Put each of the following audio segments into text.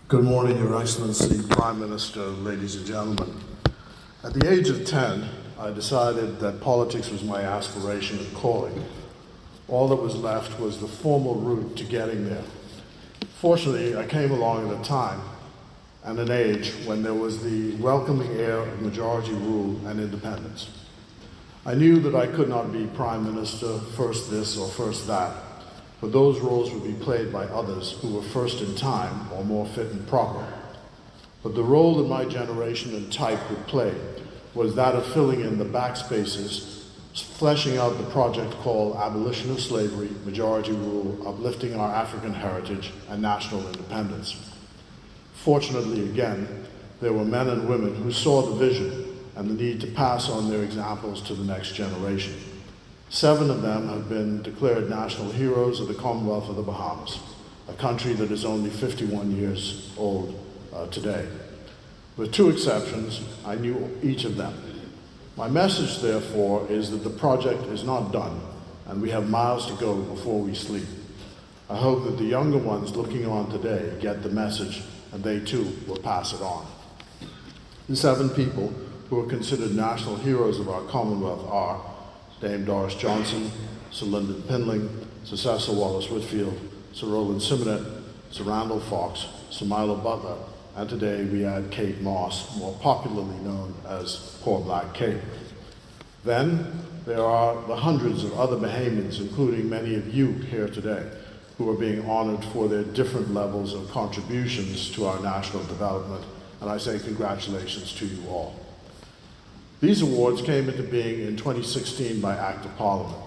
Good morning, Your Excellency, Prime Minister, ladies and gentlemen. At the age of 10, I decided that politics was my aspiration and calling. All that was left was the formal route to getting there. Fortunately, I came along at a time and an age when there was the welcoming air of majority rule and independence. I knew that I could not be Prime Minister, first this or first that, but those roles would be played by others who were first in time or more fit and proper. But the role that my generation and type would play was that of filling in the backspaces, fleshing out the project called Abolition of Slavery, Majority Rule, Uplifting Our African Heritage, and National Independence. Fortunately, again, there were men and women who saw the vision and the need to pass on their examples to the next generation. 7 of them have been declared national heroes of the Commonwealth of the Bahamas, a country that is only 51 years old today. With 2 exceptions, I knew each of them. My message, therefore, is that the project is not done, and we have miles to go before we sleep. I hope that the younger ones looking on today get the message, and they too will pass it on. The 7 people who are considered national heroes of our Commonwealth are Dame Doris Johnson, Sir Lyndon Pinling, Sir Cecil Wallace Whitfield, Sir Roland Simonet, Sir Randall Fox, Sir Milo Butler, and today we add Kate Moss, more popularly known as Poor Black Kate. Then there are the hundreds of other Bahamians, including many of you here today, who are being honored for their different levels of contributions to our national development, and I say congratulations to you all. These awards came into being in 2016 by Act of Parliament.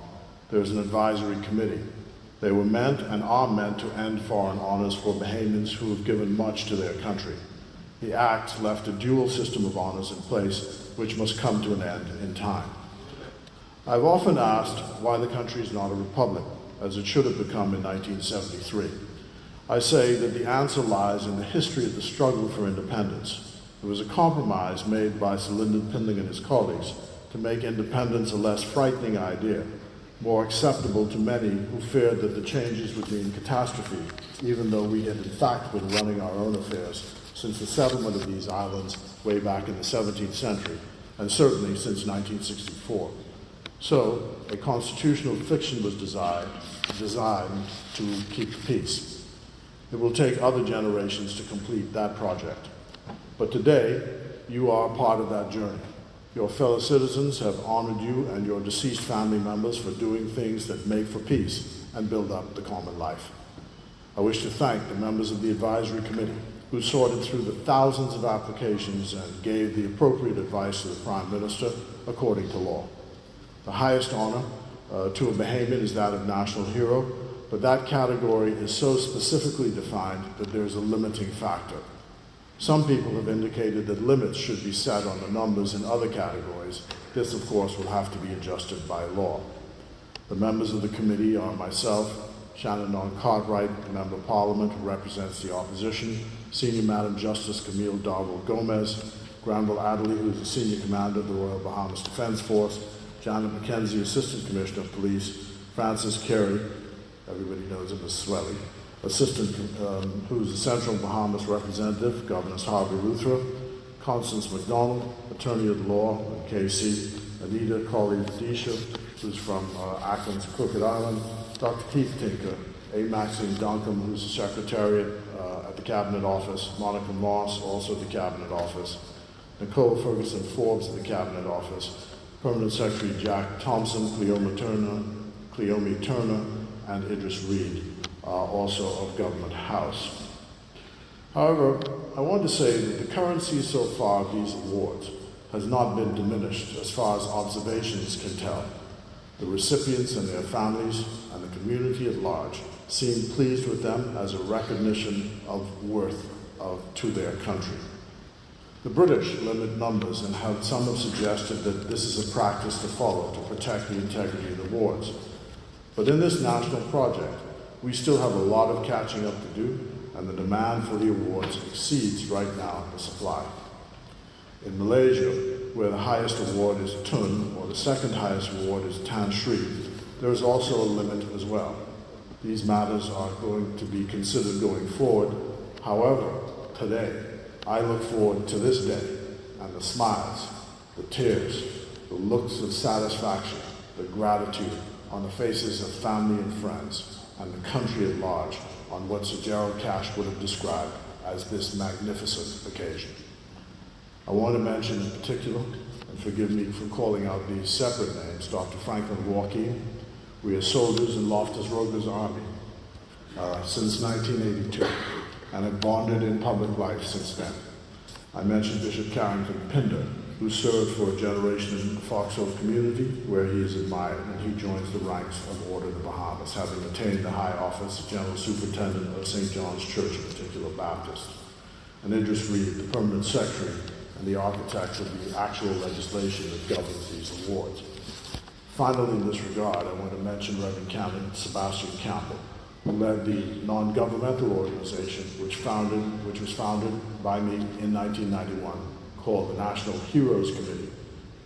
There was an advisory committee. They were meant and are meant to end foreign honors for Bahamians who have given much to their country. The Act left a dual system of honors in place, which must come to an end in time. I've often asked why the country is not a republic, as it should have become in 1973. I say that the answer lies in the history of the struggle for independence. It was a compromise made by Sir Lyndon Pinling and his colleagues to make independence a less frightening idea, more acceptable to many who feared that the changes would mean catastrophe, even though we had in fact been running our own affairs since the settlement of these islands way back in the 17th century, and certainly since 1964. So, a constitutional fiction was designed to keep the peace. It will take other generations to complete that project. But today, you are part of that journey. Your fellow citizens have honored you and your deceased family members for doing things that make for peace and build up the common life. I wish to thank the members of the advisory committee who sorted through the thousands of applications and gave the appropriate advice to the Prime Minister according to law. The highest honor to a Bahamian is that of national hero, but that category is so specifically defined that there is a limiting factor. Some people have indicated that limits should be set on the numbers in other categories. This, of course, will have to be adjusted by law. The members of the committee are myself, Shannon Cartwright, Member of Parliament who represents the opposition, Senior Madam Justice Camille Darwell Gomez, Granville Adderley, who is the Senior Commander of the Royal Bahamas Defense Force, Janet McKenzie, Assistant Commissioner of Police, Francis Carey, everybody knows him as Swelly, Assistant, who's the Central Bahamas Representative, Governors Harvey Luthra, Constance McDonald, Attorney at Law in KC, Anita Colley-Desha, who's from Ackland's Crooked Island, Dr. Keith Tinker, A. Maxine Duncombe, who's the Secretariat at the Cabinet Office, Monica Moss, also at the Cabinet Office, Nicole Ferguson Forbes at the Cabinet Office, Permanent Secretary Jack Thompson, Cleome Turner, and Idris Reed, also of Government House. However, I want to say that the currency so far of these awards has not been diminished as far as observations can tell. The recipients and their families and the community at large seem pleased with them as a recognition of worth to their country. The British limit numbers, and some have suggested that this is a practice to follow to protect the integrity of the awards. But in this national project, we still have a lot of catching up to do, and the demand for the awards exceeds right now the supply. In Malaysia, where the highest award is Tun, or the second highest award is Tan Sri, there is also a limit as well. These matters are going to be considered going forward. However, today, I look forward to this day and the smiles, the tears, the looks of satisfaction, the gratitude on the faces of family and friends and the country at large on what Sir Gerald Cash would have described as this magnificent occasion. I want to mention in particular, and forgive me for calling out these separate names, Dr. Franklin Joaquin. We are soldiers in Loftus Roger's army since 1982 and have bonded in public life since then. I mentioned Bishop Carrington Pinder, who served for a generation in the Foxhole community, where he is admired, and he joins the ranks of Order of the Bahamas, having attained the high office of General Superintendent of St. John's Church, a particular Baptist. And Idris Reed, the permanent secretary and the architect of the actual legislation that governs these awards. Finally, in this regard, I want to mention Reverend Canon Sebastian Campbell, who led the non-governmental organization which was founded by me in 1991, called the National Heroes Committee.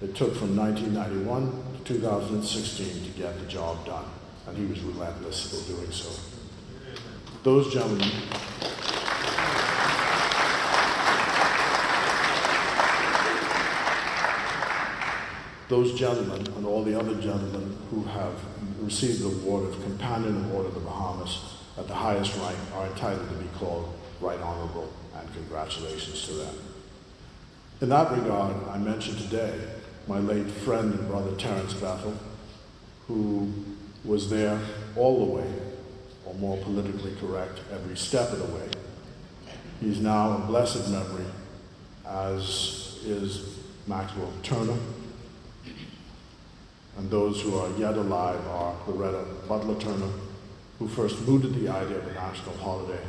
It took from 1991 to 2016 to get the job done, and he was relentless in doing so. Those gentlemen and all the other gentlemen who have received the award of Companion of Order of the Bahamas at the highest rank are entitled to be called Right Honorable, and congratulations to them. In that regard, I mentioned today my late friend and brother Terence Bethel, who was there all the way, or more politically correct, every step of the way. He's now a blessed memory, as is Maxwell Turner, and those who are yet alive are Loretta Butler Turner, who first mooted the idea of a national holiday,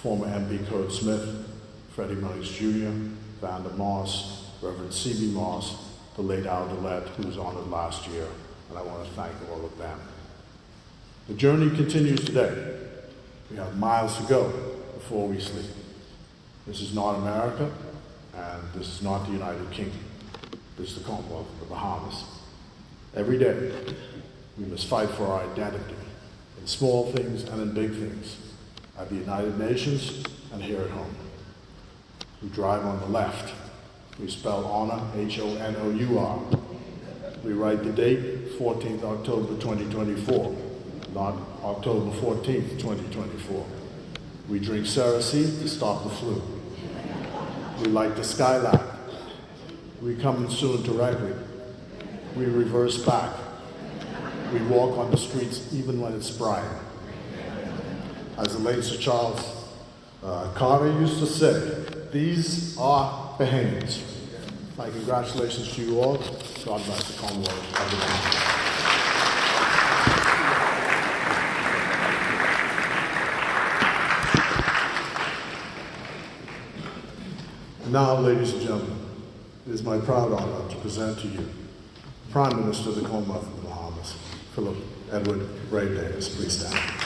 former MB Code Smith, Freddie Munnings Jr., Vanda Moss, Reverend C.B. Moss, the late Al Dillette, who was honored last year, and I want to thank all of them. The journey continues today. We have miles to go before we sleep. This is not America, and this is not the United Kingdom. This is the Commonwealth of the Bahamas. Every day, we must fight for our identity, in small things and in big things, at the United Nations and here at home. We drive on the left. We spell honor, H-O-N-O-U-R. We write the date, 14th October 2024, not October 14th, 2024. We drink Cereseed to stop the flu. We light the skylight. We come in soon directly. We reverse back. We walk on the streets even when it's Brian. As the late Sir Charles Carter used to say, these are Bahamians. My congratulations to you all. God bless the Commonwealth of the Bahamas. Now, ladies and gentlemen, it is my proud honor to present to you Prime Minister of the Commonwealth of the Bahamas, Philip Edward Ray Davis. Please stand.